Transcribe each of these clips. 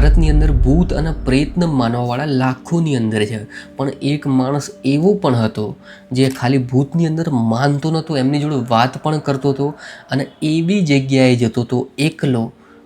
ભારતની અંદર ભૂત અને પ્રેતને માનવાવાળા લાખોની અંદર છે, પણ એક માણસ એવો પણ હતો જે ખાલી ભૂતની અંદર માનતો નહોતો, એમની જોડે વાત પણ કરતો હતો અને એવી જગ્યાએ જતો હતો એકલો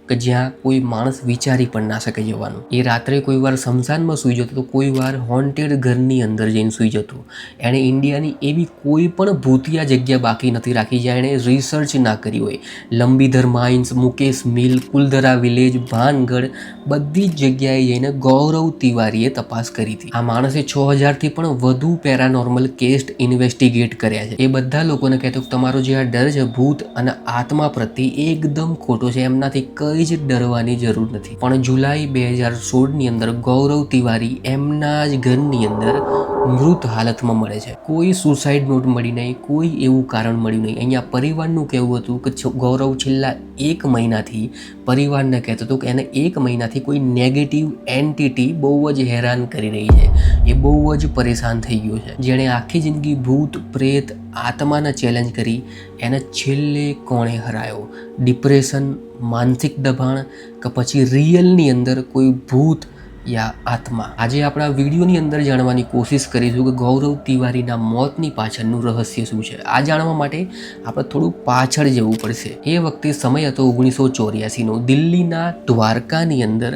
કે જ્યાં કોઈ માણસ વિચારી પણ ના શકે જવાનું. એ રાત્રે કોઈ વાર શમશાનમાં સૂઈ જતો, તો કોઈ વાર હોન્ટેડ ઘરની અંદર જઈને સૂઈ જતો. એણે ઇન્ડિયાની એવી કોઈ પણ ભૂતિયા જગ્યા બાકી નથી રાખી જ્યાં એણે રિસર્ચ ના કરી હોય. લંબીધર માઇન્સ, મુકેશ મિલ, કુલધરા વિલેજ, ભાનગઢ, બધી જ જગ્યાએ જઈને ગૌરવ તિવારીએ તપાસ કરી હતી. આ માણસે 6000થી પણ વધુ પેરાનોર્મલ કેસ ઇન્વેસ્ટિગેટ કર્યા છે. એ બધા લોકોને કહેતો કે તમારો જે આ ડર છે ભૂત અને આત્મા પ્રત્યે એકદમ ખોટો છે, એમનાથી કઈ જ ડરવાની જરૂર નથી. પણ જુલાઈ 2016ની અંદર ગૌરવ તિવારી એમના જ ઘરની અંદર મૃત હાલતમાં મળે છે. કોઈ સુસાઇડ નોટ મળી નહીં, કોઈ એવું કારણ મળ્યું નહીં. અહીંયા પરિવારનું કહેવું હતું કે ગૌરવ છેલ્લા 1 મહિનાથી પરિવારને કહેતો હતો કે એને 1 મહિનાથી કોઈ નેગેટિવ એન્ટિટી બહુ જ હેરાન કરી રહી છે, એ બહુ જ પરેશાન થઈ ગયો છે. જેણે આખી જિંદગી ભૂત પ્રેત આત્માને ચેલેન્જ કરી એને છેલ્લે કોણે હરાયો? ડિપ્રેશન, માનસિક દબાણ કે પછી રિયલની અંદર કોઈ ભૂત યા આત્મા? આજે આપણા વિડીયોની અંદર જાણવાની કોશિશ કરીશું કે ગૌરવ તિવારીના મોતની પાછળનું રહસ્ય શું છે. આ જાણવા માટે આપણે થોડું પાછળ જવું પડશે. એ વખતે સમય હતો 1984નો. દિલ્હીના દ્વારકાની અંદર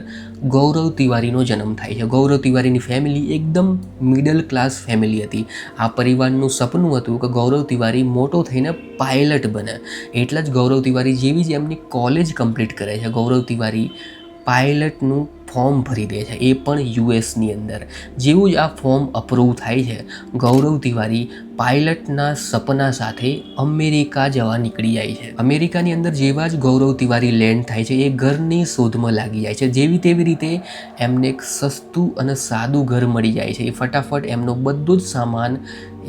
ગૌરવ તિવારીનો જન્મ થાય છે. ગૌરવ તિવારીની ફેમિલી એકદમ મિડલ ક્લાસ ફેમિલી હતી. આ પરિવારનું સપનું હતું કે ગૌરવ તિવારી મોટો થઈને પાયલટ બને. એટલે જ ગૌરવ તિવારી જેવી જ એમની કોલેજ કમ્પ્લીટ કરે છે, ગૌરવ તિવારી પાયલટનું ફોર્મ ભરી દે છે, એ પણ યુએસની અંદર. જેવું જ આ ફોર્મ અપ્રૂવ થાય છે, ગૌરવ તિવારી પાયલટના સપના સાથે અમેરિકા જવા નીકળી જાય છે. અમેરિકાની અંદર જેવા જ ગૌરવ તિવારી લેન્ડ થાય છે, એ ઘરની શોધમાં લાગી જાય છે. જેવી તેવી રીતે એમને એક સસ્તું અને સાદું ઘર મળી જાય છે. એ ફટાફટ એમનો બધો જ સામાન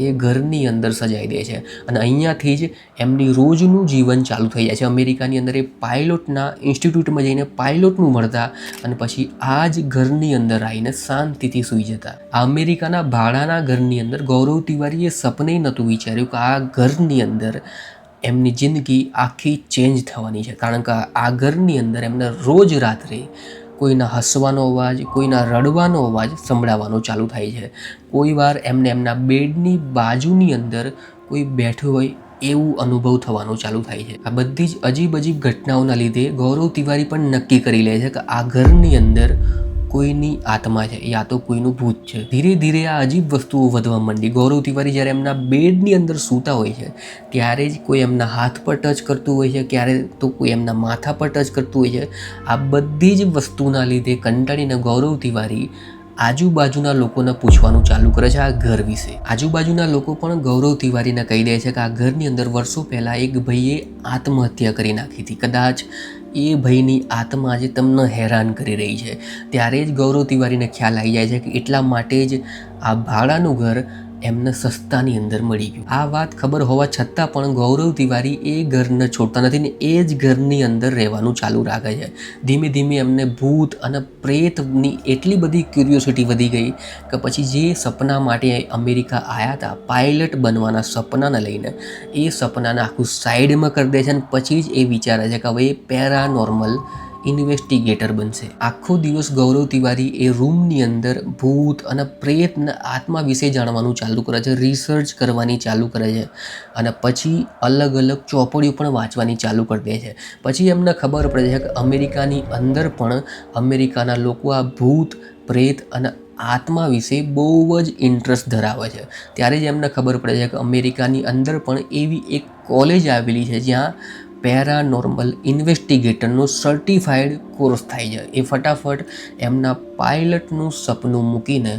એ ઘરની અંદર સજાઈ દે છે અને અહીંયાથી જ એમની રોજનું જીવન ચાલુ થઈ જાય છે. અમેરિકાની અંદર એ પાયલોટના ઇન્સ્ટિટ્યૂટમાં જઈને પાયલોટનું મળતા અને પછી આ જ ઘરની અંદર આવીને શાંતિથી સૂઈ જતા. આ અમેરિકાના ભાડાના ઘરની અંદર ગૌરવ તિવારીએ સપને નહોતું વિચાર્યું કે આ ઘરની અંદર એમની જિંદગી આખી ચેન્જ થવાની છે, કારણ કે આ ઘરની અંદર એમને રોજ રાત્રે કોઈના હસવાનો અવાજ, કોઈના રડવાનો અવાજ સંભળાવવાનો ચાલુ થાય છે. કોઈ વાર એમને એમના બેડની બાજુની અંદર કોઈ બેઠું હોય એવું અનુભવ થવાનો ચાલુ થાય છે. આ બધી જ અજીબ અજીબ ઘટનાઓના લીધે ગૌરવ તિવારી પણ નક્કી કરી લે છે કે આ ઘરની અંદર કોઈની આત્મા છે, યા તો કોઈનું ભૂત છે. ધીરે ધીરે આ અજીબ વસ્તુઓ વધવા માંડી. ગૌરવ તિવારી જ્યારે એમના બેડની અંદર સૂતા હોય છે ત્યારે જ કોઈ એમના હાથ પર ટચ કરતું હોય છે, ક્યારે તો કોઈ એમના માથા પર ટચ કરતું હોય છે. આ બધી જ વસ્તુના લીધે કંટાળીને ગૌરવ તિવારી આજુબાજુના લોકોને પૂછવાનું ચાલુ કરે છે આ ઘર વિશે. આજુબાજુના લોકો પણ ગૌરવ તિવારીને કહી દે છે કે આ ઘરની અંદર વર્ષો પહેલાં એક ભાઈએ આત્મહત્યા કરી નાખી હતી. કદાચ એ ભાઈની આત્મા આજે તમને હેરાન કરી રહી છે. ત્યારે જ ગૌરવ તિવારીને ખ્યાલ આવી જાય છે કે એટલા માટે જ આ ભાડાનું ઘર એમને સસ્તાની અંદર મળી ગયું. આ વાત ખબર હોવા છતાં પણ ગૌરવ તિવારી એ ઘરને છોડતા નથી ને એ જ ઘરની અંદર રહેવાનું ચાલુ રાખે છે. ધીમે ધીમે એમને ભૂત અને પ્રેતની એટલી બધી ક્યુરિયોસિટી વધી ગઈ કે પછી જે સપના માટે અમેરિકા આવ્યા હતા, પાયલટ બનવાના સપનાને લઈને, એ સપનાને આખું સાઈડમાં કરી દે છે અને પછી જ એ વિચારે છે કે હવે એ પેરાનોર્મલ ઇન્વેસ્ટિગેટર બનશે. આખો દિવસ ગૌરવ તિવારી એ રૂમની અંદર ભૂત અને પ્રેત અને આત્મા વિશે જાણવાનું ચાલુ કરે છે, રિસર્ચ કરવાની ચાલુ કરે છે અને પછી અલગ અલગ ચોપડીઓ પણ વાંચવાની ચાલુ કરી દે છે. પછી એમને ખબર પડે છે કે અમેરિકાની અંદર પણ અમેરિકાના લોકો આ ભૂત પ્રેત અને આત્મા વિશે બહુ જ ઇન્ટરેસ્ટ ધરાવે છે. ત્યારે જ એમને ખબર પડે છે કે અમેરિકાની અંદર પણ એવી એક કોલેજ આવેલી છે જ્યાં પેરાનોર્મલ ઇન્વેસ્ટિગેટરનો સર્ટિફાઈડ કોર્સ થાય છે. એ ફટાફટ એમના પાયલટનું સપનું મૂકીને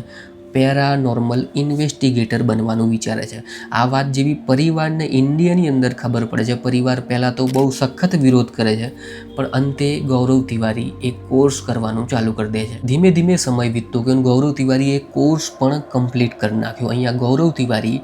પેરાનોર્મલ ઇન્વેસ્ટિગેટર બનવાનું વિચારે છે. આ વાત જેવી પરિવારને ઇન્ડિયાની અંદર ખબર પડે છે, પરિવાર પહેલાં તો બહુ સખત વિરોધ કરે છે, પણ અંતે ગૌરવ તિવારી એ કોર્સ કરવાનું ચાલુ કરી દે છે. ધીમે ધીમે સમય વીતતો ગયો. ગૌરવ તિવારી એ કોર્સ પણ કમ્પ્લીટ કરી નાખ્યો. અહીંયા ગૌરવ તિવારી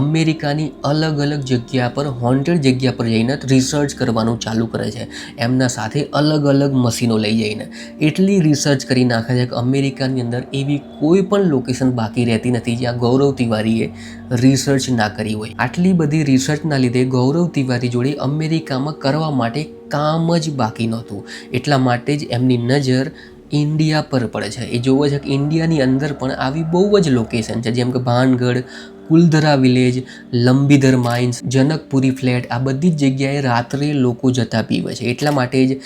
અમેરિકાની અલગ અલગ જગ્યા પર, હોન્ટેડ જગ્યા પર જઈને રિસર્ચ કરવાનું ચાલુ કરે છે. એમના સાથે અલગ અલગ મશીનો લઈ જઈને એટલી રિસર્ચ કરી નાખે છે કે અમેરિકાની અંદર એવી કોઈ પણ લોકેશન બાકી રહેતી નથી જ્યાં ગૌરવ તિવારીએ રિસર્ચ ના કરી હોય. આટલી બધી રિસર્ચના લીધે ગૌરવ તિવારી જોડે અમેરિકામાં કરવા માટે કામ જ બાકી નહોતું. એટલા માટે જ એમની નજર ઇન્ડિયા પર પડે છે. એ જોવે છે કે ઇન્ડિયાની અંદર પણ આવી બહુ જ લોકેશન છે, જેમ કે Bhangarh, Kuldhara village, લંબીધર mines, Janakpuri flat, આ બધી જ જગ્યાએ રાત્રે લોકો જતા પીવે છે. એટલા માટે જ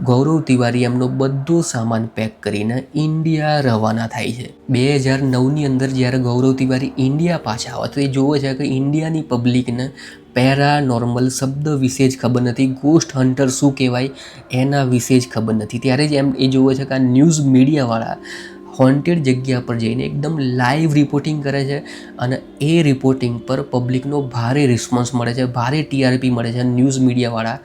ગૌરવ તિવારી એમનો બધો સામાન પેક કરીને ઇન્ડિયા રવાના થાય છે. 2009ની અંદર જ્યારે ગૌરવ તિવારી ઇન્ડિયા પાછા આવે તો એ જોવે છે કે ઇન્ડિયાની પબ્લિકને પેરાનોર્મલ શબ્દ વિશે જ ખબર નથી, ગોસ્ટ હન્ટર શું કહેવાય એના વિશે જ ખબર નથી. ત્યારે જ એ જોવે છે કે આ ન્યૂઝ મીડિયાવાળા હોન્ટેડ જગ્યા પર જઈને એકદમ લાઈવ રિપોર્ટિંગ કરે છે અને એ રિપોર્ટિંગ પર પબ્લિકનો ભારે રિસ્પોન્સ મળે છે, ભારે ટીઆરપી મળે છે. ન્યૂઝ મીડિયાવાળા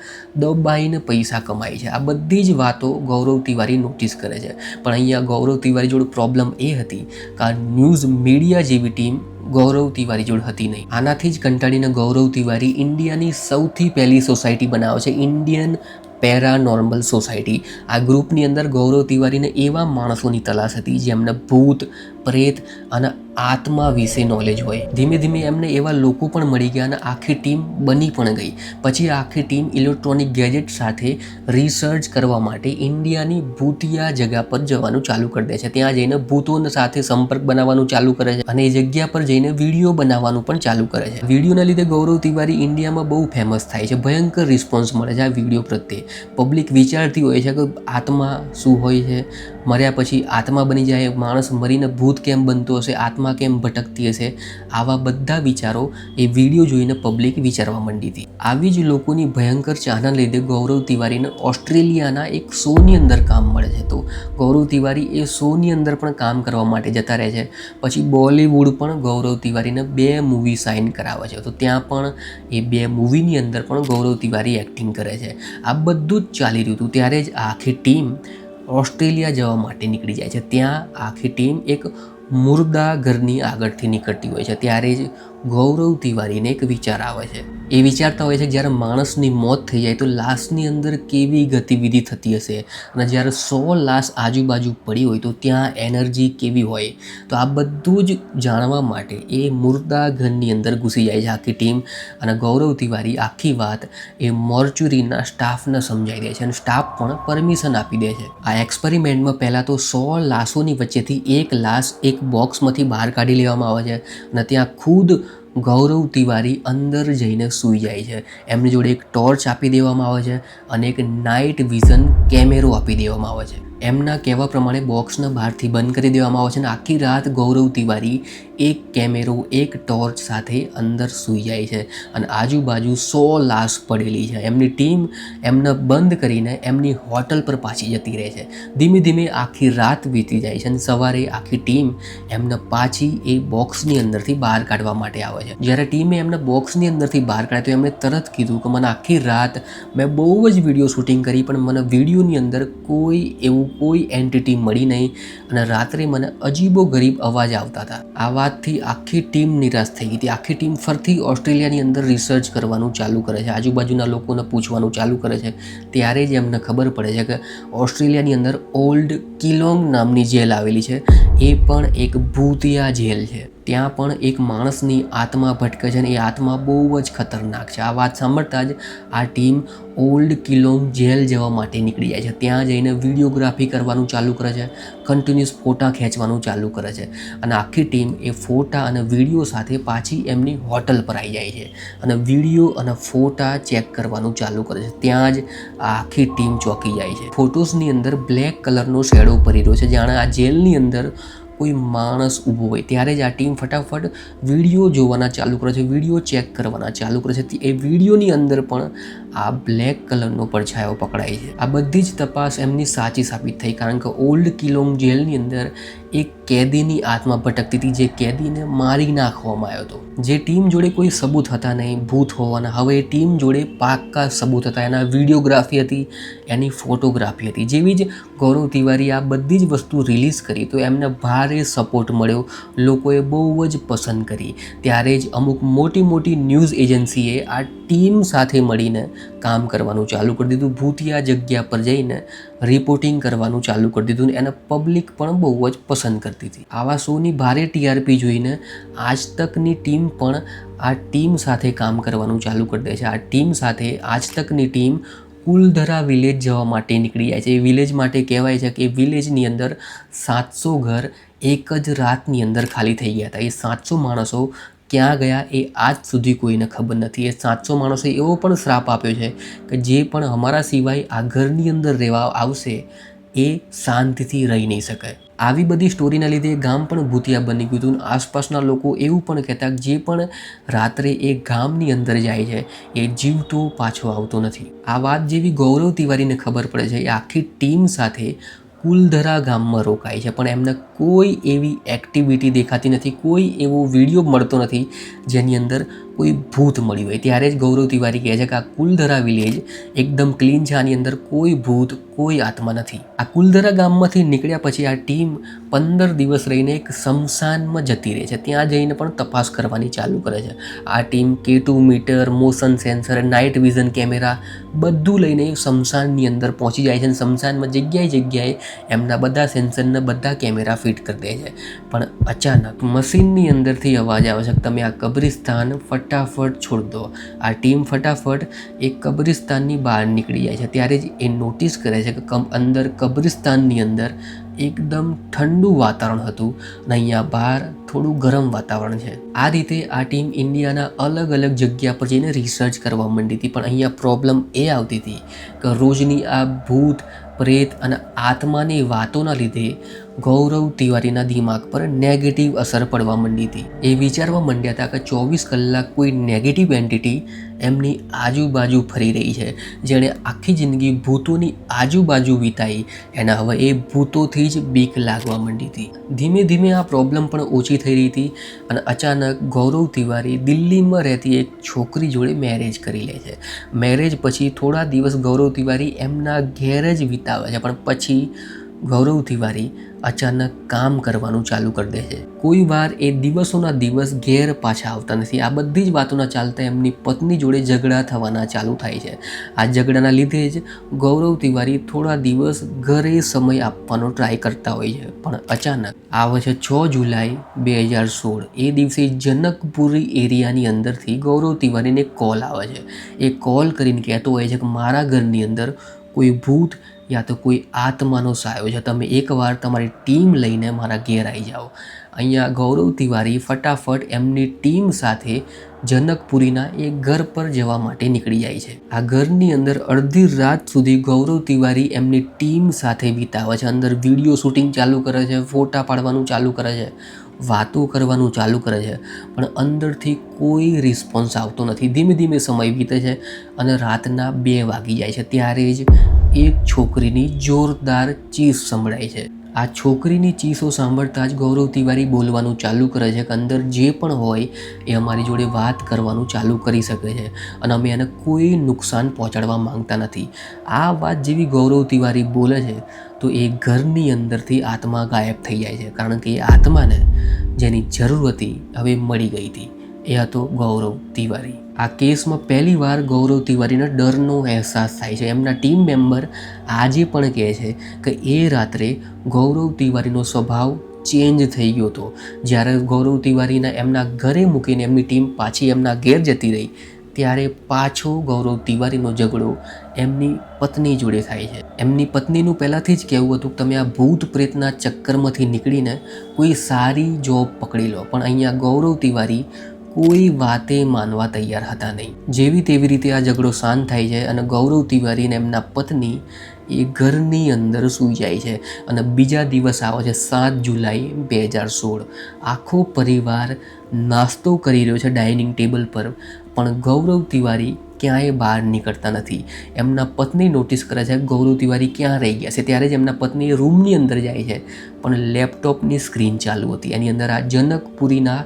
દબાઈને પૈસા કમાય છે. આ બધી જ વાતો ગૌરવ તિવારી નોટિસ કરે છે. પણ અહીંયા ગૌરવ તિવારી જોડે પ્રોબ્લેમ એ હતી કે આ ન્યૂઝ મીડિયા જેવી ટીમ ગૌરવ તિવારી જોડે હતી નહીં. આનાથી જ કંટાળીને ગૌરવ તિવારી ઇન્ડિયાની સૌથી પહેલી સોસાયટી બનાવે છે, ઇન્ડિયન પેરાનોર્મલ સોસાયટી. આ ગ્રુપની અંદર ગૌરવ તિવારીને એવા માણસોની તલાશ હતી જેમને ભૂત, પ્રેત અને આત્મા વિશે નોલેજ હોય. ધીમે ધીમે એમને એવા લોકો પણ મળી ગયા અને આખી ટીમ બની પણ ગઈ. પછી આખી ટીમ ઇલેક્ટ્રોનિક ગેજેટ સાથે રિસર્ચ કરવા માટે ઇન્ડિયાની ભૂતિયા જગ્યા પર જવાનું ચાલુ કરી દે છે. ત્યાં જઈને ભૂતોને સાથે સંપર્ક બનાવવાનું ચાલુ કરે છે અને એ જગ્યા પર જઈને વિડીયો બનાવવાનું પણ ચાલુ કરે છે. વિડીયોના લીધે ગૌરવ તિવારી ઇન્ડિયામાં બહુ ફેમસ થાય છે. ભયંકર રિસ્પોન્સ મળે છે આ વિડીયો પ્રત્યે. પબ્લિક વિચારતી હોય છે કે આત્મા શું હોય છે, મર્યા પછી આત્મા બની જાય, માણસ મરીને ભૂત કેમ બનતો હશે, આત્મા કેમ ભટકતી હશે, આવા બધા વિચારો એ વિડીયો જોઈને પબ્લિક વિચારવા માંડી હતી. આવી જ લોકોની ભયંકર ચાહના લીધે ગૌરવ તિવારીને ઓસ્ટ્રેલિયાના એક શોની અંદર કામ મળે છે. તો ગૌરવ તિવારી એ શોની અંદર પણ કામ કરવા માટે જતા રહે છે. પછી બોલિવૂડ પણ ગૌરવ તિવારીને 2 મૂવી સાઇન કરાવે છે. તો ત્યાં પણ એ 2 મૂવીની અંદર પણ ગૌરવ તિવારી એક્ટિંગ કરે છે. આ બધું જ ચાલી રહ્યું હતું ત્યારે જ આખી ટીમ ઓસ્ટ્રેલિયા જવા માટે નીકળી જાય છે. ત્યાં આખી ટીમ એક મુર્દા ઘરની આગળથી નીકળતી હોય છે. ત્યારે જ ગૌરવ તિવારીને એક વિચાર આવે છે. એ વિચારતા હોય છે કે જ્યારે માણસની મોત થઈ જાય તો લાશની અંદર કેવી ગતિવિધિ થતી હશે અને જ્યારે 100 લાશ આજુબાજુ પડી હોય તો ત્યાં એનર્જી કેવી હોય. તો આ બધું જ જાણવા માટે એ મુર્દા ઘરની અંદર ઘૂસી જાય છે આખી ટીમ અને ગૌરવ તિવારી આખી વાત એ મોર્ચ્યુરીના સ્ટાફને સમજાવી દે છે અને સ્ટાફ પણ પરમિશન આપી દે છે. આ એક્સપેરિમેન્ટમાં પહેલાં તો 100 લાશોની વચ્ચેથી એક લાશ એક બોક્સમાંથી બહાર કાઢી લેવામાં આવે છે અને ત્યાં ખુદ ગૌરવ તિવારી અંદર જઈને સૂઈ જાય છે. એમની જોડે એક ટોર્ચ આપી દેવામાં આવે છે અને એક નાઇટ વિઝન કેમેરો આપી દેવામાં આવે છે. એમના કહેવા પ્રમાણે બોક્સને બહારથી બંધ કરી દેવામાં આવે છે અને આખી રાત ગૌરવ તિવારી એક કેમેરો, એક ટોર્ચ સાથે અંદર સૂઈ જાય છે અને આજુબાજુ 100 લાશ પડેલી છે. એમની ટીમ એમને બંધ કરીને એમની હોટલ પર પાછી જતી રહે છે. ધીમે ધીમે આખી રાત વીતી જાય છે અને સવારે આખી ટીમ એમને પાછી એ બોક્સની અંદરથી બહાર કાઢવા માટે આવે છે. જ્યારે ટીમે એમને બોક્સની અંદરથી બહાર કાઢ્યા તો એમણે તરત કીધું કે મને આખી રાત મેં બહુ જ વિડીયો શૂટિંગ કરી પણ મને વિડીયોની અંદર કોઈ એન્ટિટી મળી નહીં અને રાત્રે મને અજીબો ગરીબ અવાજ આવતા હતા. આ વાતથી આખી ટીમ નિરાશ થઈ ગઈ હતી. આખી ટીમ ફરીથી ઓસ્ટ્રેલિયાની અંદર રિસર્ચ કરવાનું ચાલુ કરે છે, આજુબાજુના લોકોને પૂછવાનું ચાલુ કરે છે. ત્યારે જ એમને ખબર પડે છે કે ઓસ્ટ્રેલિયાની અંદર ઓલ્ડ કિલોંગ નામની જેલ આવેલી છે. એ પણ એક ભૂતિયા જેલ છે. ત્યાં પણ એક માણસની આત્મા ભટકે છે અને એ આત્મા બહુ જ ખતરનાક છે. આ વાત સાંભળતા જ આ ટીમ ઓલ્ડ કિલોંગ જેલ જવા માટે નીકળી જાય છે. ત્યાં જઈને વિડીયોગ્રાફી કરવાનું ચાલુ કરે છે, કન્ટિન્યુઅસ ફોટા ખેંચવાનું ચાલુ કરે છે અને આખી ટીમ એ ફોટા અને વિડીયો સાથે પાછી એમની હોટલ પર આવી જાય છે અને વિડીયો અને ફોટા ચેક કરવાનું ચાલુ કરે છે. ત્યાં જ આખી ટીમ ચોંકી જાય છે. ફોટોસની અંદર બ્લેક કલરનો શેડો પડી રહ્યો છે, જાણે આ જેલની અંદર કોઈ માણસ ઊભો હોય. ત્યારે જ આ ટીમ ફટાફટ વિડીયો જોવાના ચાલુ કરે છે, વિડીયો ચેક કરવાના ચાલુ કરે છે. એ વિડીયોની અંદર પણ આ બ્લેક કલરનો પડછાયો પકડાય છે. આ બધી જ તપાસ એમની સાચી સાબિત થઈ, કારણ કે ઓલ્ડ કિલોંગ જેલની અંદર એક કેદીની આત્મા ભટકતી હતી જે કેદીને મારી નાખવામાં આવ્યો હતો. જે ટીમ જોડે કોઈ સબૂત હતા નહીં ભૂત હોવાના, હવે એ ટીમ જોડે પાક્કા સબૂત હતા. એના વિડીયોગ્રાફી હતી, એની ફોટોગ્રાફી હતી. જેવી જ ગૌરવ તિવારી આ બધી જ વસ્તુ રિલીઝ કરી તો એમને ભારે સપોર્ટ મળ્યો, લોકોએ બહુ જ પસંદ કરી. ત્યારે જ અમુક મોટી મોટી ન્યૂઝ એજન્સીએ આ ટીમ સાથે મળીને કામ કરવાનું ચાલુ કરી દીધું. ભૂતિયા જગ્યા પર જઈને રિપોર્ટિંગ કરવાનું ચાલુ કરી દીધું અને એને પબ્લિક પણ બહુ જ પસંદ કરતી હતી. આવા શોની ભારે ટીઆરપી જોઈને આજ તકની ટીમ પણ આ ટીમ સાથે કામ કરવાનું ચાલુ કરી દે છે. આ ટીમ સાથે આજ તકની ટીમ કુલધરા વિલેજ જવા માટે નીકળી જાય છે. એ વિલેજ માટે કહેવાય છે કે વિલેજની અંદર 700 ઘર એક જ રાતની અંદર ખાલી થઈ ગયા હતા. એ 700 માણસો ક્યાં ગયા એ આજ સુધી કોઈને ખબર નથી. એ 700 માણસોએ એવો પણ શ્રાપ આપ્યો છે કે જે પણ અમારા સિવાય આ ઘરની અંદર રહેવા આવશે એ શાંતિથી રહી નહીં શકે. આવી બધી સ્ટોરીના લીધે ગામ પણ ભૂતિયા બની ગયું હતું. આસપાસના લોકો એવું પણ કહેતા કે જે પણ રાત્રે એ ગામની અંદર જાય છે એ જીવતો પાછો આવતો નથી. આ વાત જેવી ગૌરવ તિવારીને ખબર પડે છે એ આખી ટીમ સાથે કુલધરા ગામમાં રોકાય છે, પણ એમને કોઈ એવી એક્ટિવિટી દેખાતી નથી, કોઈ એવો વિડીયો મળતો નથી જેની અંદર કોઈ ભૂત મળ્યું હોય. ત્યારે જ ગૌરવ તિવારી કહે છે કે આ કુલધરા વિલેજ એકદમ ક્લીન છે, આની અંદર કોઈ ભૂત કોઈ આત્મા નથી. આ કુલધરા ગામમાંથી નીકળ્યા પછી આ ટીમ 15 દિવસ રહીને એક સ્મશાનમાં જતી રહે છે. ત્યાં જઈને પણ તપાસ કરવાની ચાલુ કરે છે. આ team K2 metre, motion sensor, night vision camera બધું લઈને સ્મશાનની અંદર પહોંચી જાય છે અને સ્મશાનમાં જગ્યાએ એમના બધા સેન્સરના બધા કેમેરા ફિટ કરી દે છે. પણ અચાનક મશીનની અંદરથી અવાજ આવે છે કે તમે આ કબ્રિસ્તાન ફટાફટ છોડ દો. આ ટીમ ફટાફટ એ કબ્રિસ્તાનની બહાર નીકળી જાય છે. ત્યારે જ એ નોટિસ કરે છે કે અંદર કબ્રિસ્તાનની અંદર એકદમ ઠંડુ વાતાવરણ હતું અને અહીંયા બહાર થોડું ગરમ વાતાવરણ છે. આ રીતે આ ટીમ ઇન્ડિયાના અલગ અલગ જગ્યા પર જઈને રિસર્ચ કરવા માંડી હતી. પણ અહીંયા પ્રોબ્લેમ એ આવતી હતી કે રોજની આ ભૂત પ્રેત અને આત્માની વાતોના લીધે ગૌરવ તિવારીના દિમાગ પર નેગેટિવ અસર પડવા માંડી હતી. એ વિચારવા માંડ્યા હતા કે 24 કલાક કોઈ નેગેટિવ એન્ટિટી એમની આજુબાજુ ફરી રહી છે. જેણે આખી જિંદગી ભૂતોની આજુબાજુ વિતાઈ એના હવે એ ભૂતોથી જ બીક લાગવા માંડી હતી. ધીમે ધીમે આ પ્રોબ્લેમ પણ ઓછી થઈ રહી હતી અને અચાનક ગૌરવ તિવારી દિલ્હીમાં રહેતી એક છોકરી જોડે મેરેજ કરી લે છે. મેરેજ પછી થોડા દિવસ ગૌરવ તિવારી એમના ઘેર જ વિતાવે છે, પણ પછી ગૌરવ તિવારી અચાનક કામ કરવાનું ચાલુ કરી દે છે. કોઈ વાર એ દિવસોના દિવસ ઘેર પાછા આવતા નથી. આ બધી જ વાતોના ચાલતા એમની પત્ની જોડે ઝઘડા થવાના ચાલુ થાય છે. આ ઝઘડાના લીધે જ ગૌરવ તિવારી થોડા દિવસ ઘરે સમય આપવાનો ટ્રાય કરતા હોય છે. પણ અચાનક આવે છે 6 જુલાઈ 2016. એ દિવસે જનકપુરી એરિયાની અંદરથી ગૌરવ તિવારીને કોલ આવે છે. એ કોલ કરીને કહેતો હોય છે કે મારા ઘરની અંદર કોઈ ભૂત યા તો કોઈ આત્માનો સાયો છે, તમે એકવાર તમારી ટીમ લઈને મારા ઘેર આવી જાઓ. અહીંયા ગૌરવ તિવારી ફટાફટ એમની ટીમ સાથે જનકપુરીના એક ઘર પર જવા માટે નીકળી જાય છે. આ ઘરની અંદર અડધી રાત સુધી ગૌરવ તિવારી એમની ટીમ સાથે વિતાવે છે. અંદર વિડીયો શૂટિંગ ચાલુ કરે છે, ફોટા પાડવાનું ચાલુ કરે છે, વાતો કરવાનું ચાલુ કરે છે, પણ અંદરથી કોઈ રિસ્પોન્સ આવતો નથી. ધીમે ધીમે સમય વીતે છે અને રાતના 2 વાગી જાય છે. ત્યારે જ એક છોકરીની જોરદાર ચીસ સંભળાય છે. આ છોકરીની ચીસો સાંભળતા જ ગૌરવ તિવારી બોલવાનું ચાલુ કરે છે કે અંદર જે પણ હોય એ અમારી જોડે વાત કરવાનું ચાલુ કરી શકે છે અને અમે એને કોઈ નુકસાન પહોંચાડવા માંગતા નથી. આ વાત જેવી ગૌરવ તિવારી બોલે છે તો એ ઘરની અંદરથી આત્મા ગાયબ થઈ જાય છે, કારણ કે એ આત્માને જેની જરૂર હતી હવે મળી ગઈ હતી. એ હતો ગૌરવ તિવારી. આ કેસમાં પહેલી વાર ગૌરવ તિવારીને ડરનો અહેસાસ થાય છે. એમના ટીમ મેમ્બર આજે પણ કહે છે કે એ રાત્રે ગૌરવ તિવારીનો સ્વભાવ ચેન્જ થઈ ગયો હતો. જ્યારે ગૌરવ તિવારીને એમના ઘરે મૂકીને એમની ટીમ પાછી એમના ઘેર જતી રહી ત્યારે પાછો ગૌરવ તિવારીનો ઝઘડો એમની પત્ની જોડે થાય છે. એમની પત્નીનું પહેલાંથી જ કહેવું હતું કે તમે આ ભૂત પ્રેતના ચક્કરમાંથી નીકળીને કોઈ સારી જોબ પકડી લો, પણ અહીંયા ગૌરવ તિવારી કોઈ વાતે માનવા તૈયાર હતા નહીં. જેવી તેવી રીતે આ ઝઘડો શાંત થાય છે અને ગૌરવ તિવારી અને એમના પત્ની એ ઘરની અંદર સૂઈ જાય છે અને બીજા દિવસ આવે છે 7 જુલાઈ 2016. આખો પરિવાર નાસ્તો કરી રહ્યો છે ડાઇનિંગ ટેબલ પર, પણ ગૌરવ તિવારી ક્યાંય બહાર નીકળતા નથી. એમના પત્ની નોટિસ કરે છે ગૌરવ તિવારી ક્યાં રહી ગયા છે. ત્યારે જ એમના પત્ની રૂમની અંદર જાય છે, પણ લેપટોપની સ્ક્રીન ચાલુ હતી. એની અંદર આ જનકપુરીના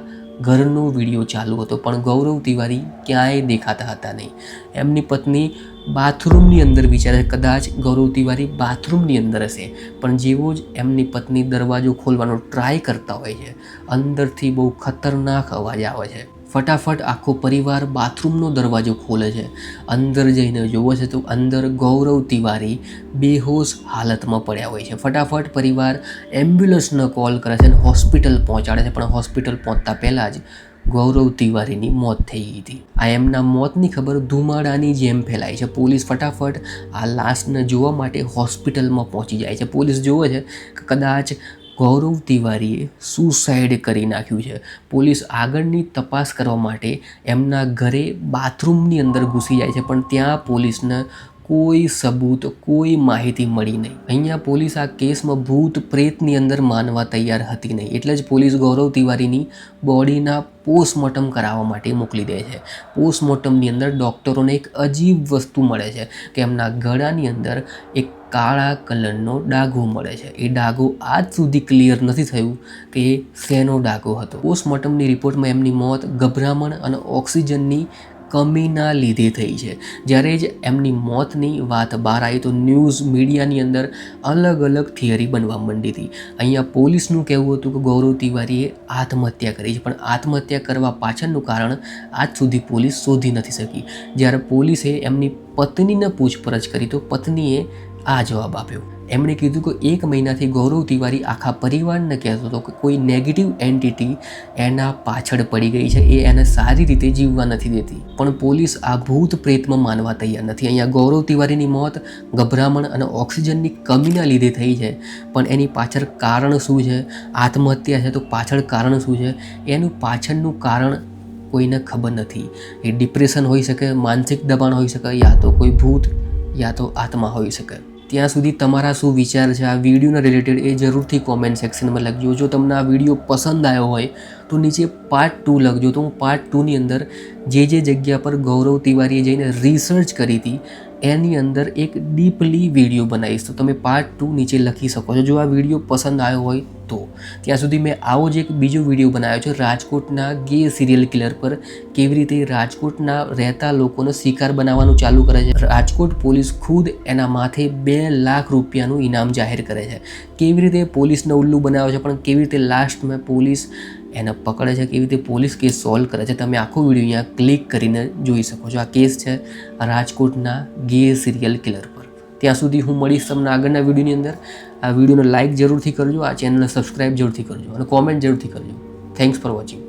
ઘરનો વિડીયો ચાલુ હતો, પણ ગૌરવ તિવારી ક્યાંય દેખાતા હતા નહીં. એમની પત્ની બાથરૂમની અંદર વિચારે કદાચ ગૌરવ તિવારી બાથરૂમની અંદર હશે, પણ જેવો જ એમની પત્ની દરવાજો ખોલવાનો ટ્રાય કરતા હોય છે અંદરથી બહુ ખતરનાક અવાજ આવે છે. ફટાફટ આખો પરિવાર બાથરૂમનો દરવાજો ખોલે છે. અંદર જઈને જોવે છે તો અંદર ગૌરવ તિવારી બેહોશ હાલતમાં પડ્યા હોય છે. ફટાફટ પરિવાર એમ્બ્યુલન્સનો કોલ કરે છે અને હોસ્પિટલ પહોંચાડે છે, પણ હોસ્પિટલ પહોંચતા પહેલાં જ ગૌરવ તિવારીની મોત થઈ ગઈ હતી. આ એમના મોતની ખબર ધુમાડાની જેમ ફેલાય છે. પોલીસ ફટાફટ આ લાશને જોવા માટે હોસ્પિટલમાં પહોંચી જાય છે. પોલીસ જોવે છે કે કદાચ ગૌરવ તિવારીએ સુસાઇડ કરી નાખ્યું છે. પોલીસ આગળની તપાસ કરવા માટે એમના ઘરે બાથરૂમની અંદર ઘૂસી જાય છે, પણ ત્યાં પોલીસને કોઈ સબૂત, કોઈ માહિતી મળી નહીં. અહીંયા પોલીસ આ કેસમાં ભૂત પ્રેતની અંદર માનવા તૈયાર હતી નહીં. એટલે જ પોલીસ ગૌરવ તિવારીની બોડીના પોસ્ટમોર્ટમ કરાવવા માટે મોકલી દે છે. પોસ્ટમોર્ટમની અંદર ડૉક્ટરોને એક અજીબ વસ્તુ મળે છે કે એમના ગળાની અંદર એક કાળા કલરનો ડાઘો મળે છે. એ ડાઘો આજ સુધી ક્લિયર નથી થયું કે એ શેનો ડાઘો હતો. પોસ્ટમોર્ટમની રિપોર્ટમાં એમની મોત ગભરામણ અને ઓક્સિજનની કમીના લીધે થઈ છે. જ્યારે જ એમની મોતની વાત બહાર આવી તો ન્યૂઝ મીડિયાની અંદર અલગ અલગ થિયરી બનવા માંડી હતી. અહીંયા પોલીસનું કહેવું હતું કે ગૌરવ તિવારીએ આત્મહત્યા કરી છે, પણ આત્મહત્યા કરવા પાછળનું કારણ આજ સુધી પોલીસ શોધી નથી શકી. જ્યારે પોલીસે એમની પત્નીને પૂછપરછ કરી તો પત્નીએ આ જવાબ આપ્યો. એમણે કીધું કે 1 મહિનાથી ગૌરવ તિવારી આખા પરિવારને કહેતો હતો કે કોઈ નેગેટિવ એન્ટિટી એના પાછળ પડી ગઈ છે, એ એને સારી રીતે જીવવા નથી દેતી. પણ પોલીસ આ ભૂત પ્રેતમાં માનવા તૈયાર નથી. અહીંયા ગૌરવ તિવારીની મોત ગભરામણ અને ઓક્સિજનની કમીના લીધે થઈ છે, પણ એની પાછળ કારણ શું છે? આત્મહત્યા છે તો પાછળ કારણ શું છે? એનું પાછળનું કારણ કોઈને ખબર નથી. એ ડિપ્રેશન હોઈ શકે, માનસિક દબાણ હોઈ શકે, યા તો કોઈ ભૂત યા તો આત્મા હોઈ શકે. ત્યાં સુધી તમારા શું વિચાર છે આ વિડીયોના રિલેટેડ એ જરૂરથી કોમેન્ટ સેક્શનમાં લખજો. જો તમને આ વિડીયો પસંદ આવ્યો હોય તો નીચે પાર્ટ 2 લખજો, તો હું પાર્ટ 2ની અંદર જે જગ્યા પર ગૌરવ તિવારીએ જઈને રિસર્ચ કરી હતી એની અંદર એક ડીપલી વિડીયો બનાવીશ, તો તમે પાર્ટ 2 નીચે લખી શકો છો જો આ વિડીયો પસંદ આવ્યો હોય તો. ત્યાં સુધી મેં આવો જ એક બીજો વિડીયો બનાવ્યો છે રાજકોટના ગે સિરિયલ કિલર પર, કેવી રીતે રાજકોટના રહેતા લોકોને શિકાર બનાવવાનું ચાલુ કરે છે. રાજકોટ પોલીસ ખુદ એના માથે 2 લાખ રૂપિયાનું ઇનામ જાહેર કરે છે. કેવી રીતે પોલીસને ઉલ્લુ બનાવે છે, પણ કેવી રીતે લાસ્ટમાં પોલીસ એને પકડે છે, કેવી રીતે પોલીસ કેસ સોલ્વ કરે છે, તમે આખો વિડીયો અહીંયા ક્લિક કરીને જોઈ શકો છો. આ કેસ છે રાજકોટના ગે સિરિયલ કિલર પર. ત્યાં સુધી હું મળીશ તમને આગળના વિડીયોની અંદર. આ વિડીયોને લાઇક જરૂરથી કરજો, આ ચેનલને સબસ્ક્રાઈબ જરૂરથી કરજો અને કોમેન્ટ જરૂરથી કરજો. Thanks for watching.